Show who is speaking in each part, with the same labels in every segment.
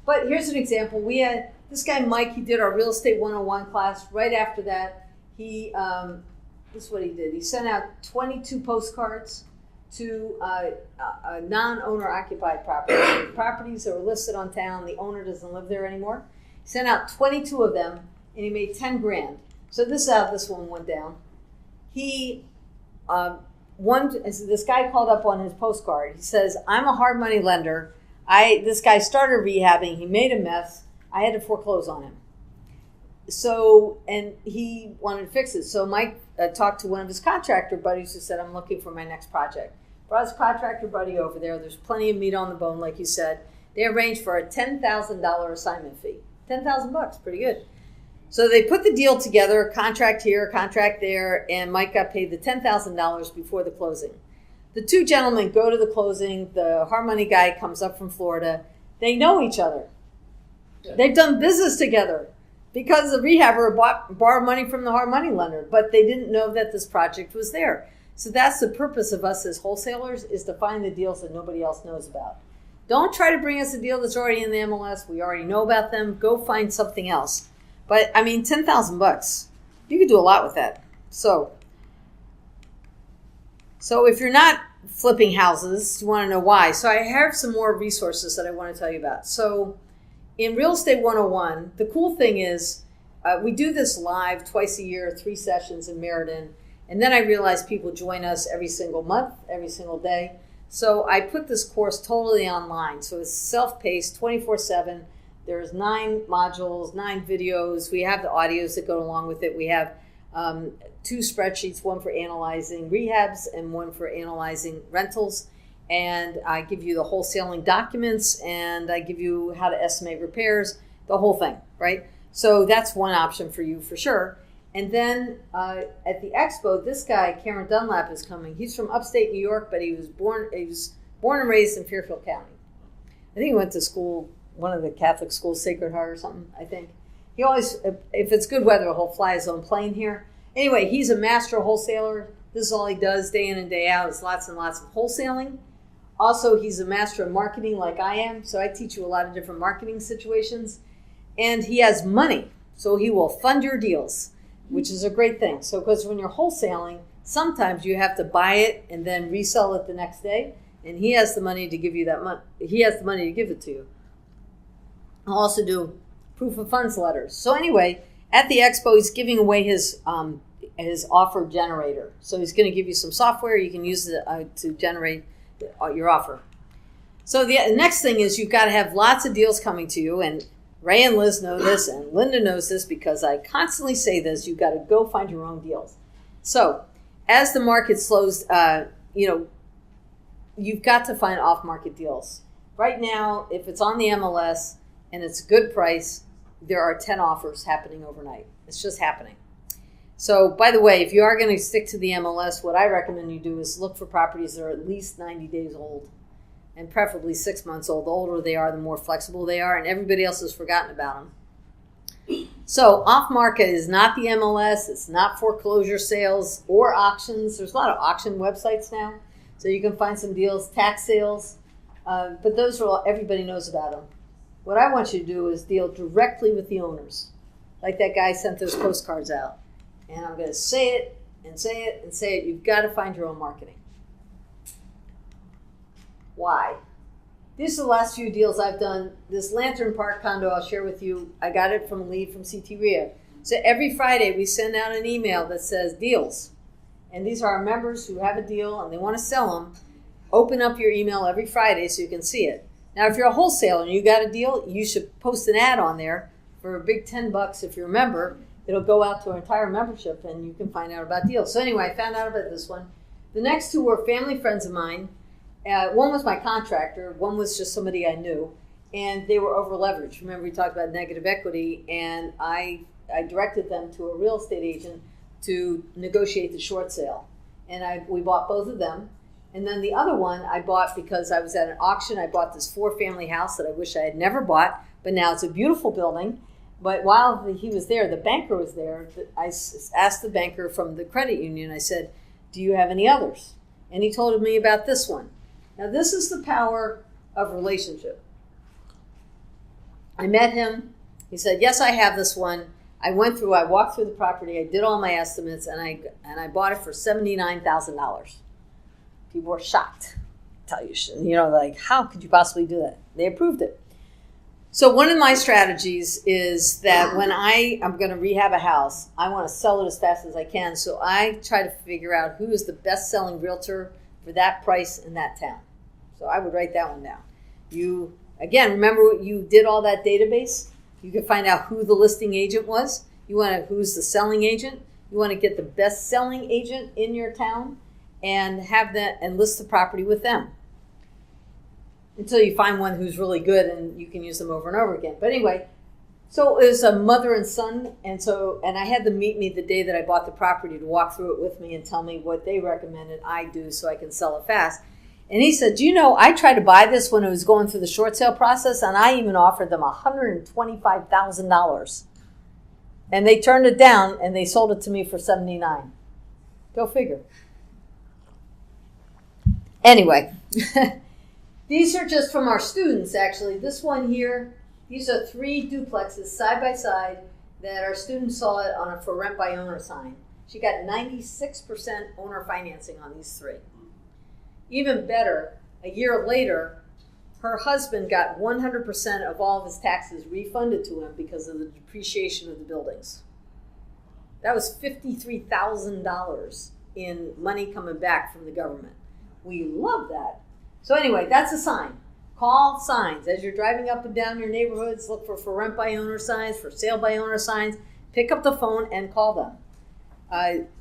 Speaker 1: But here's an example. We had this guy, Mike, he did our Real Estate 101 class. Right after that, this is what he did. He sent out 22 postcards to non-owner occupied properties that were listed on town. The owner doesn't live there anymore. He sent out 22 of them, and he made 10 grand. So this is how this one went down. He, this guy called up on his postcard. He says, I'm a hard money lender. This guy started rehabbing. He made a mess. I had to foreclose on him. So, and he wanted to fix it. So Mike talked to one of his contractor buddies who said, I'm looking for my next project. Brought his contractor buddy over there. There's plenty of meat on the bone, like you said. They arranged for a $10,000 assignment fee. $10,000, pretty good. So they put the deal together, a contract here, a contract there, and Mike got paid the $10,000 before the closing. The two gentlemen go to the closing. The hard money guy comes up from Florida. They know each other. Yeah. They've done business together because the rehabber borrowed money from the hard money lender, but they didn't know that this project was there. So that's the purpose of us as wholesalers, is to find the deals that nobody else knows about. Don't try to bring us a deal that's already in the MLS. We already know about them. Go find something else. But I mean, $10,000, you could do a lot with that. So if you're not flipping houses, you want to know why. So I have some more resources that I want to tell you about. So in Real Estate 101, the cool thing is we do this live twice a year, 3 sessions in Meriden. And then I realized people join us every single month, every single day. So I put this course totally online. So it's self-paced, 24/7. There's 9 modules, 9 videos. We have the audios that go along with it. We have 2 spreadsheets, one for analyzing rehabs and one for analyzing rentals. And I give you the wholesaling documents, and I give you how to estimate repairs, the whole thing, right? So that's one option for you for sure. And then at the expo, this guy, Karen Dunlap, is coming. He's from upstate New York, but he was born and raised in Fairfield County. I think he went to school, one of the Catholic schools, Sacred Heart or something, I think. He always, if it's good weather, he'll fly his own plane here. Anyway, he's a master wholesaler. This is all he does day in and day out, is lots and lots of wholesaling. Also, he's a master of marketing like I am, so I teach you a lot of different marketing situations. And he has money, so he will fund your deals, which is a great thing. So because when you're wholesaling, sometimes you have to buy it and then resell it the next day, and he has the money to give you that money. He has the money to give it to you. I'll also do proof of funds letters. So anyway, at the expo, he's giving away his offer generator. So he's going to give you some software you can use to generate your offer. So the next thing is you've got to have lots of deals coming to you, and Ray and Liz know this, and Linda knows this because I constantly say this. You've got to go find your own deals. So as the market slows, you've got to find off-market deals. Right now, if it's on the MLS and it's a good price, there are 10 offers happening overnight. It's just happening. So, by the way, if you are going to stick to the MLS, what I recommend you do is look for properties that are at least 90 days old, and preferably 6 months old. The older they are, the more flexible they are, and everybody else has forgotten about them. So off-market is not the MLS. It's not foreclosure sales or auctions. There's a lot of auction websites now, so you can find some deals, tax sales, but those are all, everybody knows about them. What I want you to do is deal directly with the owners, like that guy sent those postcards out. And I'm going to say it and say it and say it. You've got to find your own marketing. Why? These are the last few deals I've done. This Lantern Park condo I'll share with you, I got it from a lead from CT RIA. So every Friday we send out an email that says deals. And these are our members who have a deal and they want to sell them. Open up your email every Friday so you can see it. Now, if you're a wholesaler and you got a deal, you should post an ad on there for a big $10 if you're a member. It'll go out to our entire membership and you can find out about deals. So anyway, I found out about this one. The next 2 were family friends of mine. One was my contractor. One was just somebody I knew. And they were over leveraged. Remember, we talked about negative equity. And I directed them to a real estate agent to negotiate the short sale. And we bought both of them. And then the other one I bought because I was at an auction. I bought this 4-family house that I wish I had never bought. But now it's a beautiful building. But while he was there, the banker was there. I asked the banker from the credit union, I said, do you have any others? And he told me about this one. Now, this is the power of relationship. I met him. He said, yes, I have this one. I walked through the property, I did all my estimates, and I bought it for $79,000. People were shocked. Tell you, like, how could you possibly do that? They approved it. So one of my strategies is that when I am going to rehab a house, I want to sell it as fast as I can. So I try to figure out who is the best-selling realtor for that price in that town. So I would write that one down. You, again, remember you did all that database? You can find out who the listing agent was. Who's the selling agent. You want to get the best-selling agent in your town and list the property with them until you find one who's really good and you can use them over and over again. But anyway, so it was a mother and son, and I had them meet me the day that I bought the property to walk through it with me and tell me what they recommended I do so I can sell it fast. And he said, I tried to buy this when it was going through the short sale process, and I even offered them $125,000. And they turned it down, and they sold it to me for $79,000. Go figure. Anyway, these are just from our students, actually. This one here, these are 3 duplexes side by side that our student saw it on a for rent by owner sign. She got 96% owner financing on these 3. Even better, a year later, her husband got 100% of all of his taxes refunded to him because of the depreciation of the buildings. That was $53,000 in money coming back from the government. We love that. So anyway, that's a sign. Call signs. As you're driving up and down your neighborhoods, look for rent by owner signs, for sale by owner signs. Pick up the phone and call them.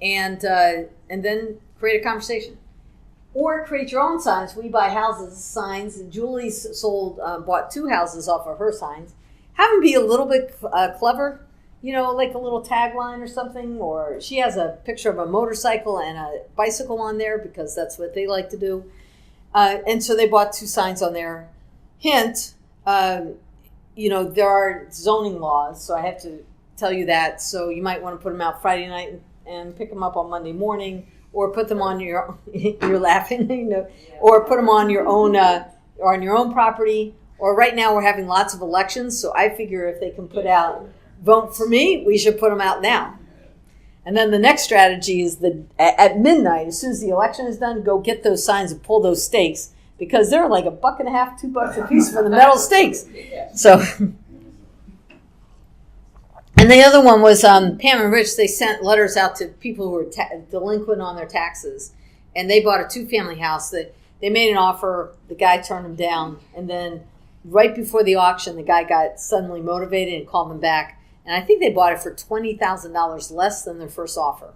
Speaker 1: And then create a conversation. Or create your own signs. We buy houses, signs. Julie bought 2 houses off of her signs. Have them be a little bit clever, like a little tagline or something. Or she has a picture of a motorcycle and a bicycle on there because that's what they like to do. And so they bought 2 signs on there. Hint, there are zoning laws, so I have to tell you that. So you might want to put them out Friday night and pick them up on Monday morning. Or put them on you're laughing, or put them on your own property. Or right now we're having lots of elections, so I figure if they can put out vote for me, we should put them out now. And then the next strategy is at midnight, as soon as the election is done, go get those signs and pull those stakes because they're like $1.50, $2 a piece for the metal stakes. So. And the other one was Pam and Rich. They sent letters out to people who were delinquent on their taxes. And they bought a 2-family house. They made an offer. The guy turned them down. And then right before the auction, the guy got suddenly motivated and called them back. And I think they bought it for $20,000 less than their first offer.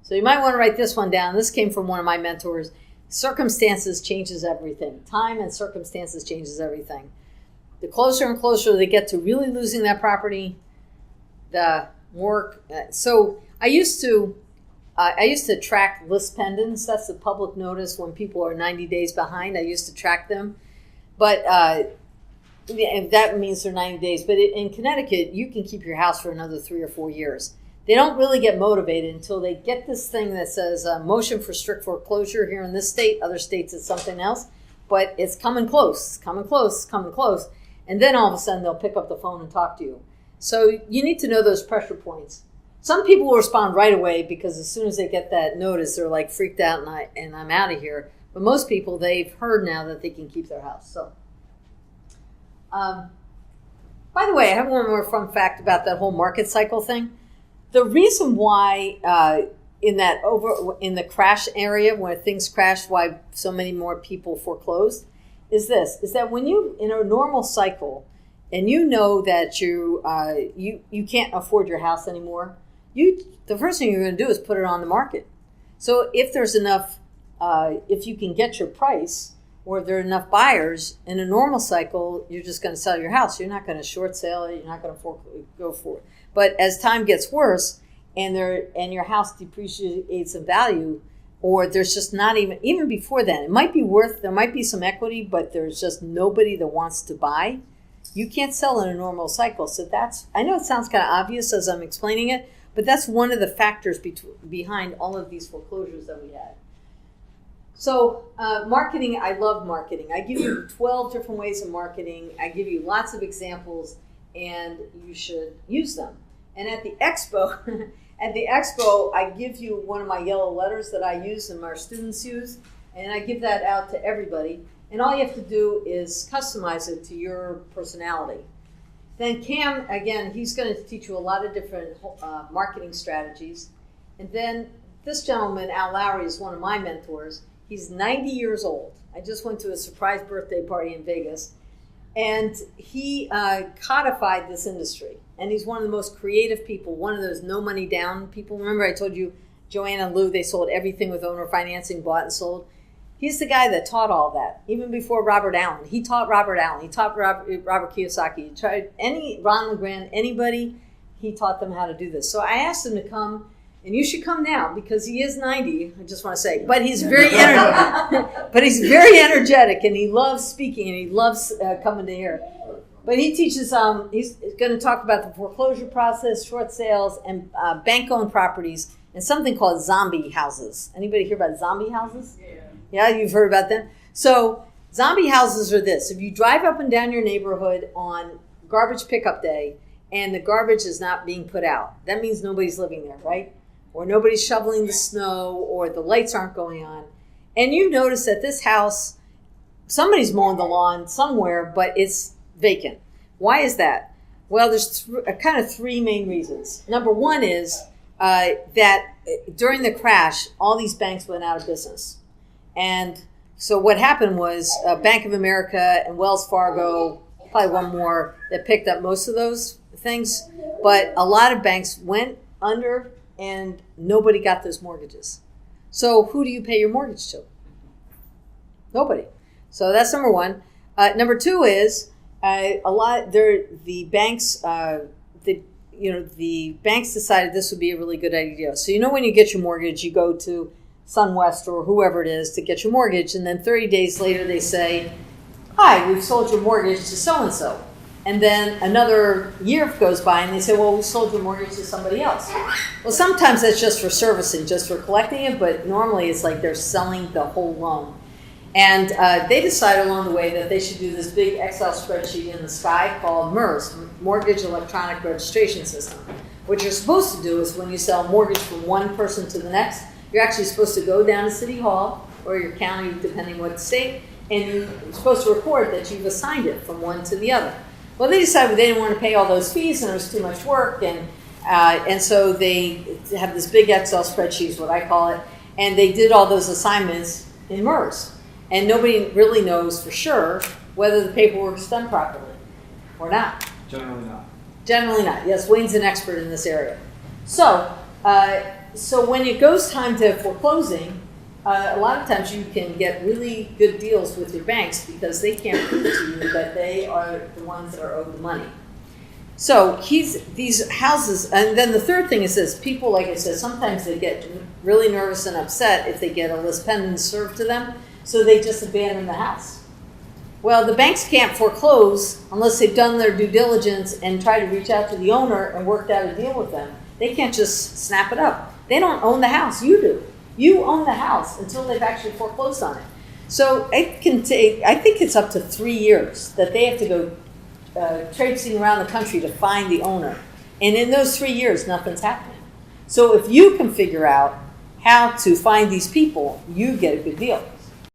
Speaker 1: So you might want to write this one down. This came from one of my mentors. Circumstances changes everything. Time and circumstances changes everything. The closer and closer they get to really losing that property, the more. So I used to track list pendants. That's the public notice when people are 90 days behind. I used to track them, but that means they're 90 days. But in Connecticut, you can keep your house for another 3 or 4 years. They don't really get motivated until they get this thing that says motion for strict foreclosure here in this state. Other states it's something else, but it's coming close, coming close, coming close. And then all of a sudden they'll pick up the phone and talk to you. So you need to know those pressure points. Some people will respond right away because as soon as they get that notice, they're like freaked out and I'm out of here. But most people, they've heard now that they can keep their house. So, by the way, I have one more fun fact about that whole market cycle thing. The reason why in the crash area where things crashed, why so many more people foreclosed, is that when you in a normal cycle. And you know that you can't afford your house anymore, the first thing you're going to do is put it on the market. So if there's enough, if you can get your price, or if there are enough buyers in a normal cycle, you're just going to sell your house. You're not going to short sale it. You're not going to go for it. But as time gets worse, and your house depreciates in value, or there's just not even before then, it might be there might be some equity, but there's just nobody that wants to buy. You can't sell in a normal cycle. So I know it sounds kind of obvious as I'm explaining it, but that's one of the factors behind all of these foreclosures that we had. So marketing, I love marketing. I give you 12 different ways of marketing. I give you lots of examples, and you should use them. And at the expo, I give you one of my yellow letters that I use and our students use, and I give that out to everybody. And all you have to do is customize it to your personality. Then Cam, again, he's going to teach you a lot of different marketing strategies. And then this gentleman, Al Lowry, is one of my mentors. He's 90 years old. I just went to a surprise birthday party in Vegas. And he codified this industry. And he's one of the most creative people, one of those no money down people. Remember I told you Joanne and Lou, they sold everything with owner financing, bought and sold. He's the guy that taught all that, even before Robert Allen. He taught Robert Allen. He taught Robert Kiyosaki. He tried Ron LeGrand, anybody, he taught them how to do this. So I asked him to come, and you should come now because he is 90, I just want to say. But he's very energetic, and he loves speaking, and he loves coming to here. But he teaches, he's going to talk about the foreclosure process, short sales, and bank-owned properties, and something called zombie houses. Anybody hear about zombie houses? Yeah, you've heard about them. So zombie houses are this. If you drive up and down your neighborhood on garbage pickup day and the garbage is not being put out, that means nobody's living there, right? Or nobody's shoveling the snow, or the lights aren't going on. And you notice that this house, somebody's mowing the lawn somewhere, but it's vacant. Why is that? Well, there's kind of three main reasons. Number one is that during the crash, all these banks went out of business. And so what happened was Bank of America and Wells Fargo, probably one more, that picked up most of those things. But a lot of banks went under and nobody got those mortgages. So who do you pay your mortgage to? Nobody. So that's number one. Number two is the banks decided this would be a really good idea. So when you get your mortgage, you go to SunWest or whoever it is to get your mortgage, and then 30 days later they say, hi, we've sold your mortgage to so-and-so. And then another year goes by and they say, well, we sold your mortgage to somebody else. Well, sometimes that's just for servicing, just for collecting it, but normally it's like they're selling the whole loan. And they decided along the way that they should do this big Excel spreadsheet in the sky called MERS, Mortgage Electronic Registration System. What you're supposed to do is when you sell a mortgage from one person to the next, you're actually supposed to go down to City Hall or your county, depending what state, and you're supposed to record that you've assigned it from one to the other. Well, they decided they didn't want to pay all those fees and it was too much work, and so they have this big Excel spreadsheet, is what I call it, and they did all those assignments in MERS. And nobody really knows for sure whether the paperwork's done properly or not.
Speaker 2: Generally not.
Speaker 1: Generally not. Yes, Wayne's an expert in this area. So when it goes time to foreclosing, a lot of times you can get really good deals with your banks because they can't prove to you that they are the ones that are owed the money. So these houses, and then the third thing is this: people, like I said, sometimes they get really nervous and upset if they get a lis pendens served to them, so they just abandon the house. Well, the banks can't foreclose unless they've done their due diligence and try to reach out to the owner and worked out a deal with them. They can't just snap it up. They don't own the house. You do. You own the house until they've actually foreclosed on it. So it can take, I think it's up to 3 years that they have to go traipsing around the country to find the owner. And in those 3 years, nothing's happening. So if you can figure out how to find these people, you get a good deal.